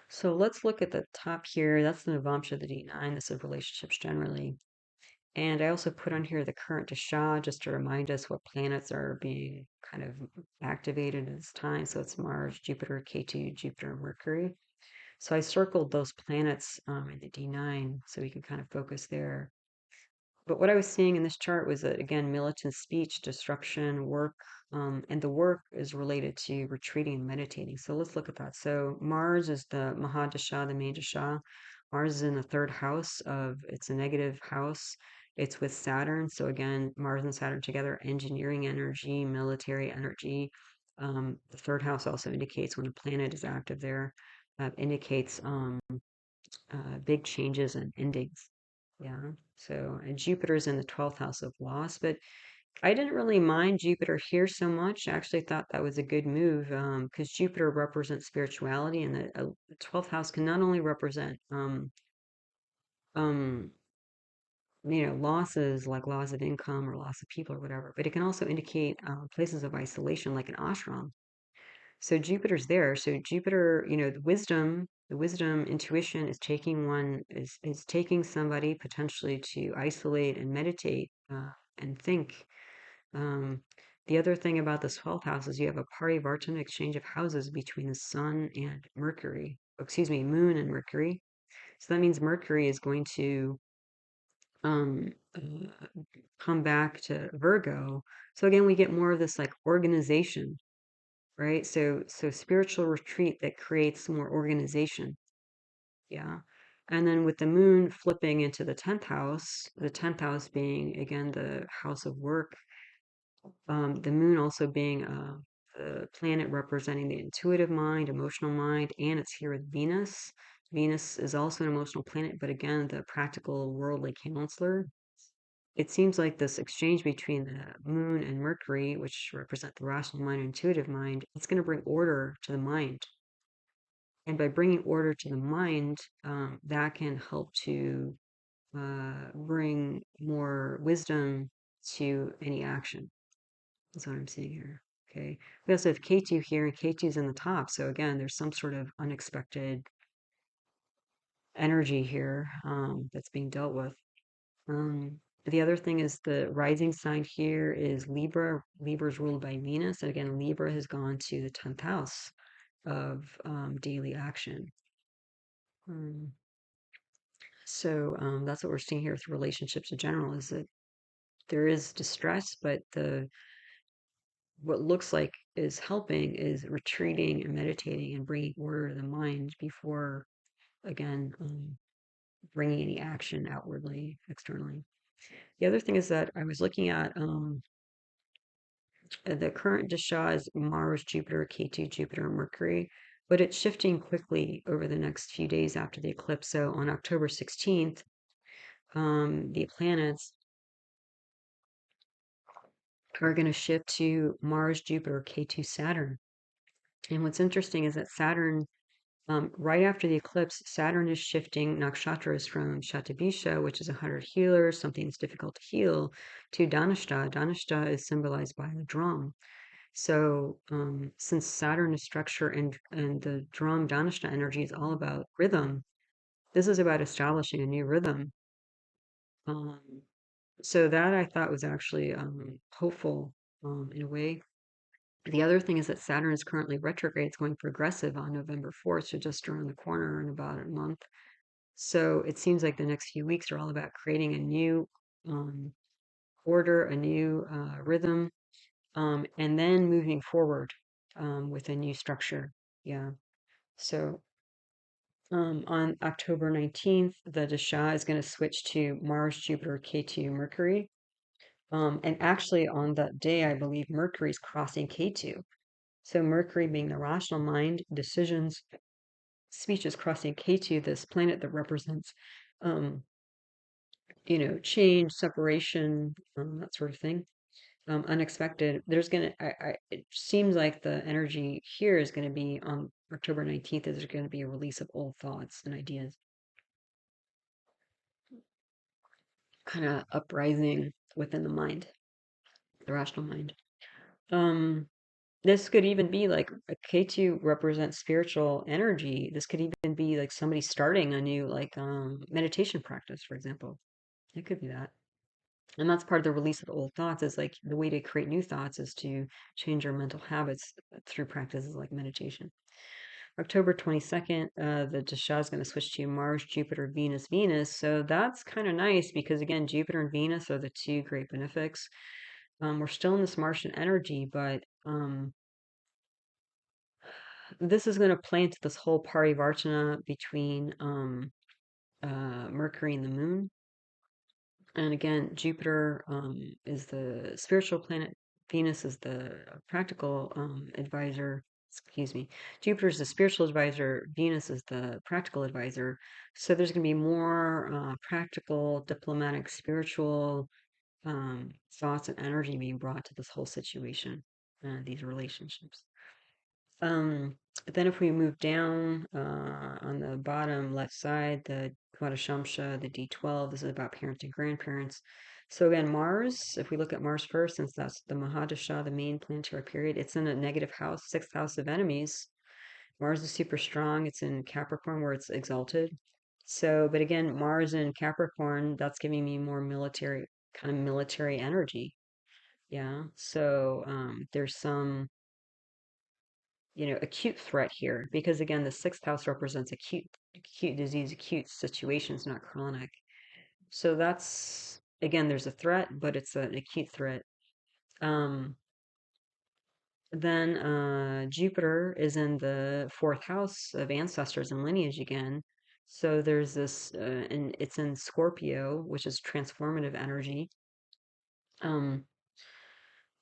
So let's look at the top here. That's the Navamsha, the D9. This is relationships generally. And I also put on here the current dasha just to remind us what planets are being kind of activated at this time. So it's Mars, Jupiter, Ketu, Jupiter, and Mercury. So I circled those planets in the D9 so we can kind of focus there. But what I was seeing in this chart was that, again, militant speech, disruption, work, and the work is related to retreating and meditating. So let's look at that. So Mars is the Mahadasha, the main dasha. Mars is in the third house it's a negative house. It's with Saturn. So again, Mars and Saturn together, engineering energy, military energy. The third house also indicates when a planet is active there, indicates big changes and endings. Yeah. So, and Jupiter's in the 12th house of loss, but I didn't really mind Jupiter here so much. I actually thought that was a good move because Jupiter represents spirituality, and the 12th house can not only represent um, losses like loss of income or loss of people or whatever, but it can also indicate places of isolation like an ashram. So Jupiter's there. So Jupiter, the wisdom, intuition is taking somebody potentially to isolate and meditate and think. Um, the other thing about this 12th house is you have a parivartana exchange of houses between the sun and Mercury. Excuse me, moon and Mercury. So that means Mercury is going to come back to Virgo. So again, we get more of this like organization, right? So spiritual retreat that creates more organization. Yeah. And then with the moon flipping into the 10th house being again the house of work, the moon also being the planet representing the intuitive mind, emotional mind, and it's here with Venus. Venus is also an emotional planet, but again, the practical worldly counselor. It seems like this exchange between the moon and Mercury, which represent the rational mind and intuitive mind, it's going to bring order to the mind. And by bringing order to the mind, that can help to bring more wisdom to any action. That's what I'm seeing here. Okay. We also have K2 here, and K2 is in the top. So again, there's some sort of unexpected energy here that's being dealt with. The other thing is the rising sign here is Libra. Libra is ruled by Venus. And again, Libra has gone to the 10th house of daily action. So that's what we're seeing here with relationships in general is that there is distress, but the what looks like is helping is retreating and meditating and bringing order to the mind before, again, bringing any action outwardly, externally. The other thing is that I was looking at the current dasha is Mars, Jupiter, Ketu, Jupiter, and Mercury, but it's shifting quickly over the next few days after the eclipse. So on October 16th, the planets are going to shift to Mars, Jupiter, K2, Saturn. And what's interesting is that Saturn, right after the eclipse, Saturn is shifting nakshatras from Satabhisha, which is 100 healers, something that's difficult to heal, to Dhanistha. Dhanistha is symbolized by the drum. So since Saturn is structure and the drum Dhanistha energy is all about rhythm, this is about establishing a new rhythm. Um, so that I thought was actually hopeful in a way. The other thing is that Saturn is currently retrograde. It's going progressive on November 4th, so just around the corner in about a month. So it seems like the next few weeks are all about creating a new um, order, a new rhythm, and then moving forward with a new structure. Yeah. So on October 19th, the Dasha is going to switch to Mars, Jupiter, K2, Mercury. And actually, on that day, I believe Mercury is crossing K2. So Mercury being the rational mind, decisions, speech is crossing K2, this planet that represents, um, change, separation, that sort of thing. Unexpected. It seems like the energy here is going to be on October 19th. There's going to be a release of old thoughts and ideas, kind of uprising within the mind, the rational mind. Um, This could even be like a K2 represents spiritual energy. This could even be like somebody starting a new like meditation practice, for example. It could be that. And that's part of the release of old thoughts, is like the way to create new thoughts is to change our mental habits through practices like meditation. October 22nd, the Dasha is going to switch to Mars, Jupiter, Venus, Venus. So that's kind of nice because, again, Jupiter and Venus are the two great benefics. We're still in this Martian energy, but this is going to play into this whole parivartana between Mercury and the Moon. And again, Jupiter is the spiritual planet. Venus is the practical advisor. Excuse me. Jupiter is the spiritual advisor. Venus is the practical advisor. So there's going to be more practical, diplomatic, spiritual thoughts and energy being brought to this whole situation, these relationships. Um, then if we move down on the bottom left side, the Shamsha, the D12, this is about parents and grandparents. So again, Mars, if we look at Mars first, since that's the Mahadasha, the main planetary period, it's in a negative house, sixth house of enemies. Mars is super strong. It's in Capricorn where it's exalted. So, but again, Mars in Capricorn, that's giving me more military, kind of military energy. Yeah. So there's some acute threat here because again, the sixth house represents acute disease, acute situations, not chronic. So that's again, there's a threat, but it's an acute threat. Um, then Jupiter is in the fourth house of ancestors and lineage again. So there's this, and it's in Scorpio, which is transformative energy. Um,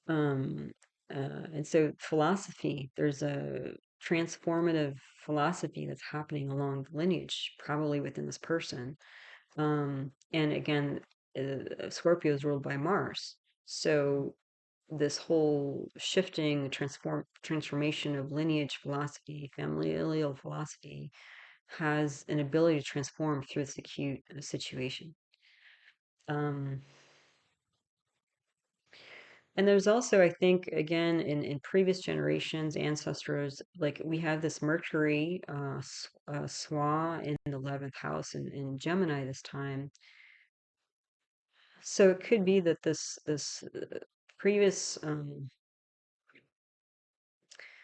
Um, and so philosophy, there's a transformative philosophy that's happening along the lineage, probably within this person. And again, Scorpio is ruled by Mars. So this whole shifting, transformation of lineage philosophy, familial philosophy, has an ability to transform through this acute situation. Um, And there's also, I think, again, in previous generations, ancestors, like we have this Mercury Swa in the 11th house in Gemini this time. So it could be that this previous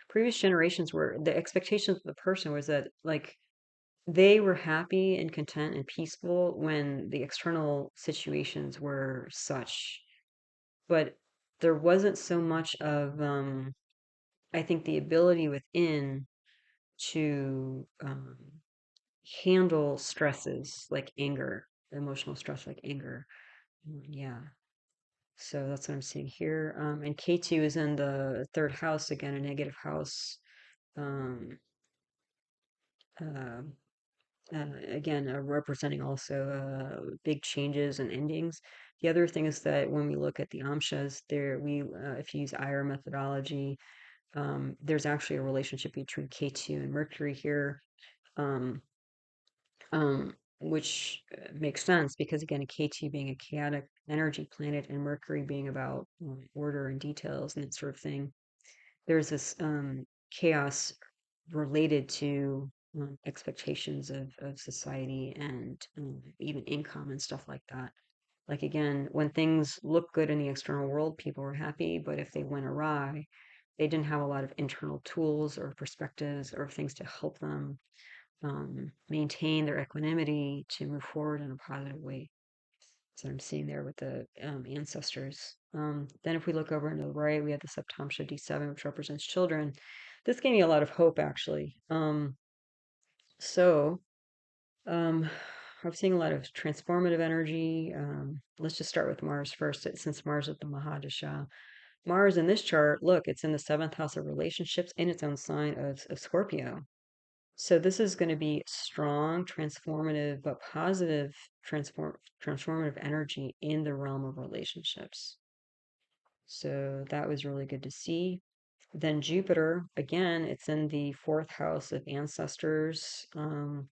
previous generations were the expectations of the person was that like they were happy and content and peaceful when the external situations were such, but there wasn't so much of I think the ability within to handle stresses like anger, emotional stress like anger. Yeah. So that's what I'm seeing here. And K2 is in the third house, again, a negative house. Um, uh, Again, representing also big changes and endings. The other thing is that when we look at the amshas, there if you use IR methodology, there's actually a relationship between K2 and Mercury here, um, which makes sense because, again, a K2 being a chaotic energy planet and Mercury being about order and details and that sort of thing. There's this chaos related to expectations of society and even income and stuff like that. Like, again, when things look good in the external world, people are happy, but if they went awry, they didn't have a lot of internal tools or perspectives or things to help them maintain their equanimity to move forward in a positive way. So I'm seeing there with the ancestors. Then if we look over into the right, we have the Septamsha D7, which represents children. This gave me a lot of hope, actually. So um, I'm seeing a lot of transformative energy. Let's just start with Mars first, since Mars is the Mahadasha. Mars in this chart, look, it's in the seventh house of relationships in its own sign of Scorpio. So this is going to be strong, transformative, but positive transformative energy in the realm of relationships. So that was really good to see. Then Jupiter, again, it's in the fourth house of ancestors. Um,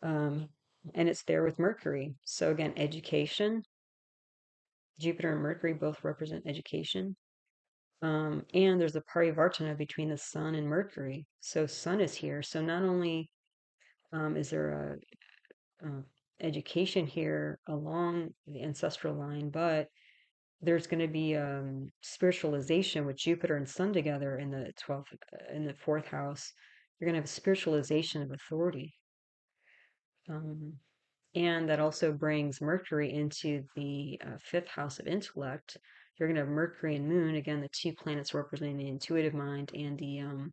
and it's there with Mercury. So again, education. Jupiter and Mercury both represent education. And there's a parivartana between the Sun and Mercury. So Sun is here. So not only is there a education here along the ancestral line, but there's going to be spiritualization with Jupiter and Sun together in the 12th, in the fourth house. You're going to have a spiritualization of authority. Um, and that also brings Mercury into the fifth house of intellect. You're going to have Mercury and Moon, again, the two planets representing the intuitive mind and the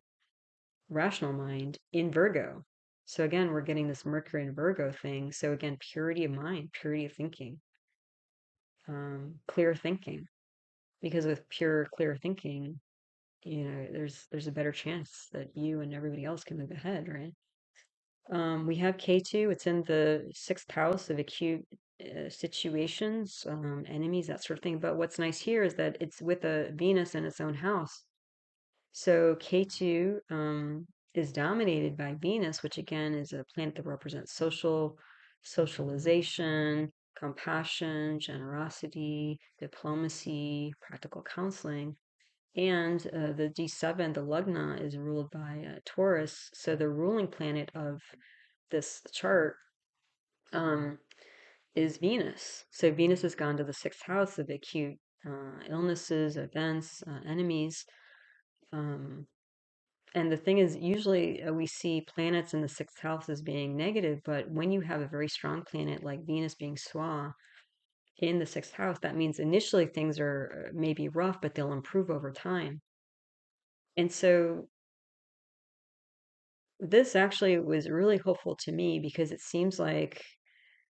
rational mind in Virgo. So again, we're getting this Mercury and Virgo thing. So again, purity of mind, purity of thinking, clear thinking. Because with pure, clear thinking, there's a better chance that you and everybody else can move ahead, right? We have K2. It's in the sixth house of acute situations, enemies, that sort of thing. But what's nice here is that it's with a Venus in its own house. So K2 is dominated by Venus, which again is a planet that represents socialization, compassion, generosity, diplomacy, practical counseling. And the D7, the Lugna, is ruled by Taurus. So the ruling planet of this chart is Venus. So Venus has gone to the sixth house of acute illnesses, events, enemies. Um, and the thing is, usually we see planets in the sixth house as being negative, but when you have a very strong planet like Venus being Swa in the sixth house, that means initially things are maybe rough, but they'll improve over time. And so this actually was really hopeful to me because it seems like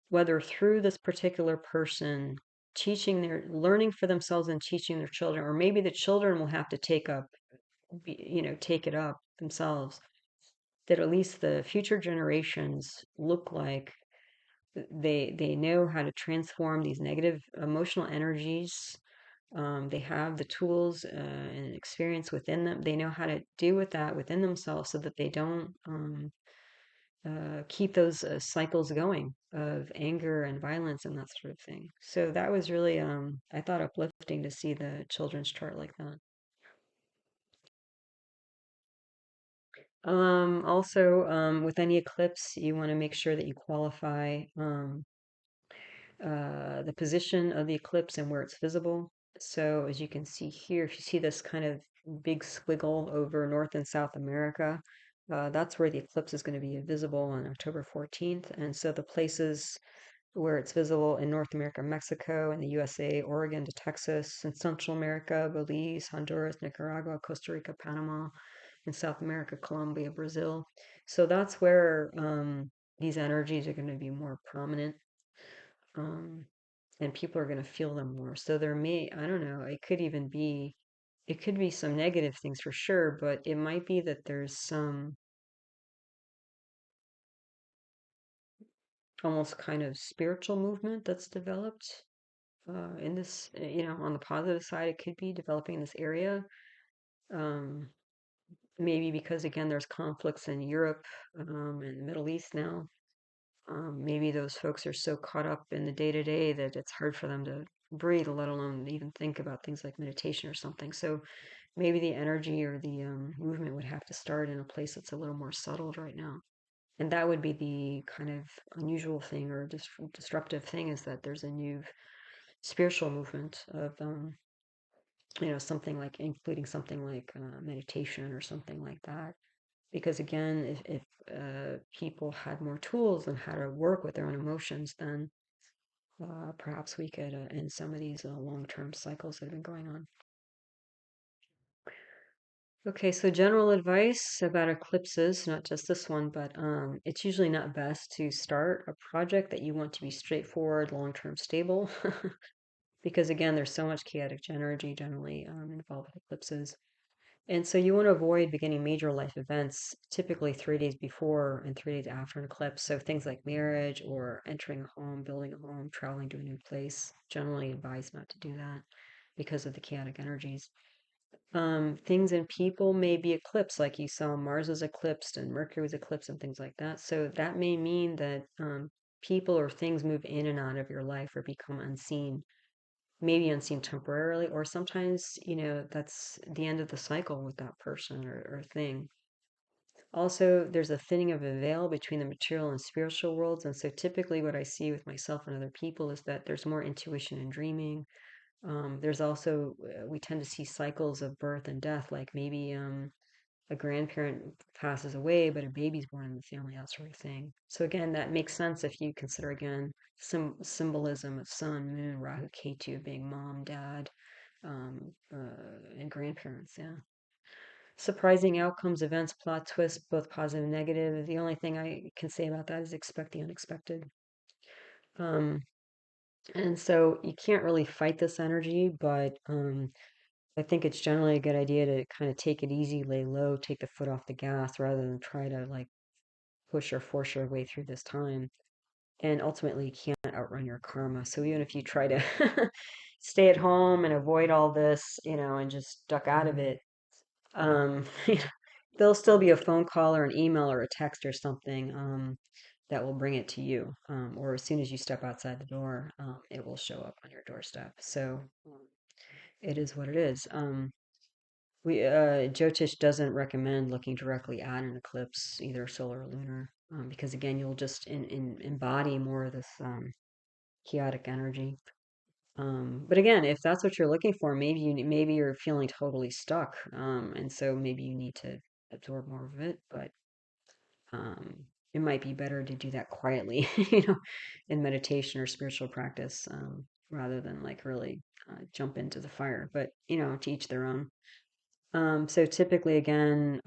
whether through this particular person learning for themselves and teaching their children, or maybe the children will have to take it up themselves, that at least the future generations look like they know how to transform these negative emotional energies. They have the tools and experience within them. They know how to deal with that within themselves so that they don't keep those cycles going of anger and violence and that sort of thing. So that was really, I thought, uplifting to see the children's chart like that. Also, with any eclipse, you want to make sure that you qualify the position of the eclipse and where it's visible. So as you can see here, if you see this kind of big squiggle over North and South America, that's where the eclipse is going to be visible on October 14th. And so the places where it's visible in North America, Mexico, and the USA, Oregon to Texas, in Central America, Belize, Honduras, Nicaragua, Costa Rica, Panama, in South America, Colombia, Brazil. So that's where these energies are going to be more prominent. Um, and people are going to feel them more. So I don't know, it could be some negative things for sure, but it might be that there's some almost kind of spiritual movement that's developed in this, on the positive side, it could be developing in this area. Um, Maybe because, again, there's conflicts in Europe and the Middle East now. Maybe those folks are so caught up in the day to day that it's hard for them to breathe, let alone even think about things like meditation or something. So maybe the energy or the movement would have to start in a place that's a little more settled right now. And that would be the kind of unusual thing or disruptive thing, is that there's a new spiritual movement of something like including something like meditation or something like that. Because again, if people had more tools on how to work with their own emotions, then perhaps we could end some of these long-term cycles that have been going on. Okay, so general advice about eclipses, not just this one, but it's usually not best to start a project that you want to be straightforward, long-term stable, because again, there's so much chaotic energy generally involved with eclipses. And so you want to avoid beginning major life events typically 3 days before and 3 days after an eclipse. So things like marriage or entering a home, building a home, traveling to a new place, generally advised not to do that because of the chaotic energies. Things and people may be eclipsed, like you saw Mars was eclipsed and Mercury was eclipsed and things like that. So that may mean that people or things move in and out of your life or become unseen, maybe unseen temporarily, or sometimes, that's the end of the cycle with that person or thing. Also, there's a thinning of a veil between the material and spiritual worlds. And so typically what I see with myself and other people is that there's more intuition and dreaming. There's also, we tend to see cycles of birth and death, like maybe a grandparent passes away, but a baby's born in the family, that sort of thing. So again, that makes sense if you consider again symbolism of sun, moon, Rahu, Ketu being mom, dad, and grandparents. Yeah. Surprising outcomes, events, plot twists, both positive and negative. The only thing I can say about that is expect the unexpected. Um, and so you can't really fight this energy, but I think it's generally a good idea to kind of take it easy, lay low, take the foot off the gas rather than try to like push or force your way through this time. And ultimately, you can't outrun your karma. So even if you try to stay at home and avoid all this, and just duck out of it, um, there'll still be a phone call or an email or a text or something that will bring it to you. Or as soon as you step outside the door, it will show up on your doorstep. So it is what it is. Jyotish doesn't recommend looking directly at an eclipse, either solar or lunar, because again, you'll just embody more of this chaotic energy. But again, if that's what you're looking for, maybe you're feeling totally stuck, and so maybe you need to absorb more of it. But um, it might be better to do that quietly, in meditation or spiritual practice, rather than like really jump into the fire. But to each their own. So typically, again,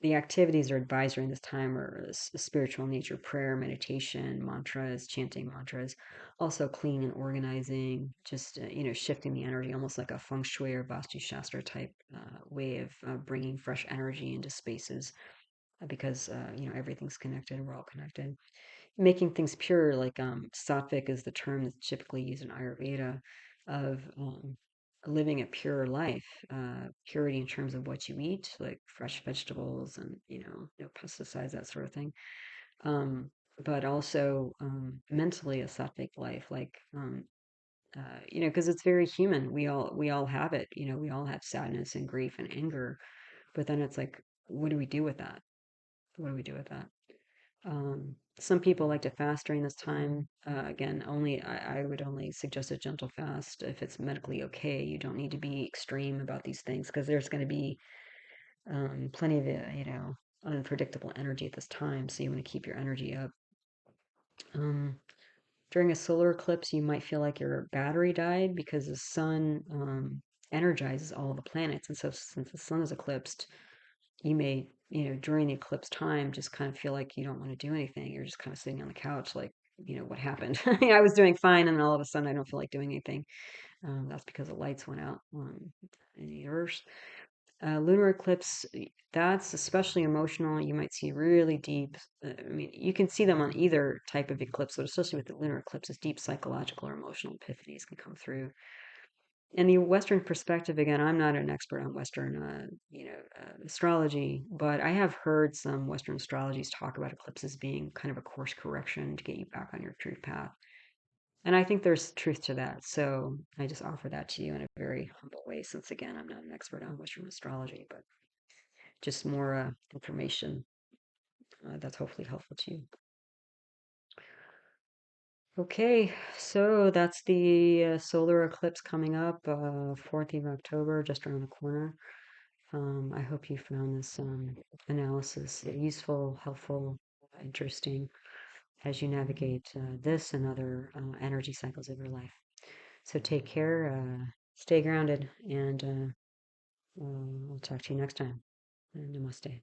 the activities are advised during this time are spiritual nature, prayer, meditation, mantras, chanting mantras, also clean and organizing, just shifting the energy, almost like a feng shui or vastu shastra type way of bringing fresh energy into spaces, because everything's connected, we're all connected. Making things pure, like sattvic is the term that's typically used in Ayurveda, of living a pure life, purity in terms of what you eat, like fresh vegetables and no pesticides, that sort of thing. Um, but also mentally a sattvic life, like because it's very human. We all have it. We all have sadness and grief and anger. But then it's like, what do we do with that? What do we do with that? Some people like to fast during this time. Again, I would only suggest a gentle fast if it's medically okay. You don't need to be extreme about these things because there's going to be plenty of unpredictable energy at this time. So you want to keep your energy up. Um, During a solar eclipse, you might feel like your battery died because the sun energizes all the planets, and so since the sun is eclipsed, you may, during the eclipse time, just kind of feel like you don't want to do anything. You're just kind of sitting on the couch, like, what happened? I was doing fine, and then all of a sudden, I don't feel like doing anything. That's because the lights went out in the universe. Lunar eclipse, that's especially emotional. You might see really deep, I mean, you can see them on either type of eclipse, but especially with the lunar eclipses, deep psychological or emotional epiphanies can come through. In the Western perspective, again, I'm not an expert on Western, astrology, but I have heard some Western astrologies talk about eclipses being kind of a course correction to get you back on your true path. And I think there's truth to that. So I just offer that to you in a very humble way, since again, I'm not an expert on Western astrology, but just more information that's hopefully helpful to you. Okay, so that's the solar eclipse coming up, 14th of October, just around the corner. I hope you found this analysis useful, helpful, interesting as you navigate this and other energy cycles of your life. So take care, stay grounded, and we'll talk to you next time. Namaste.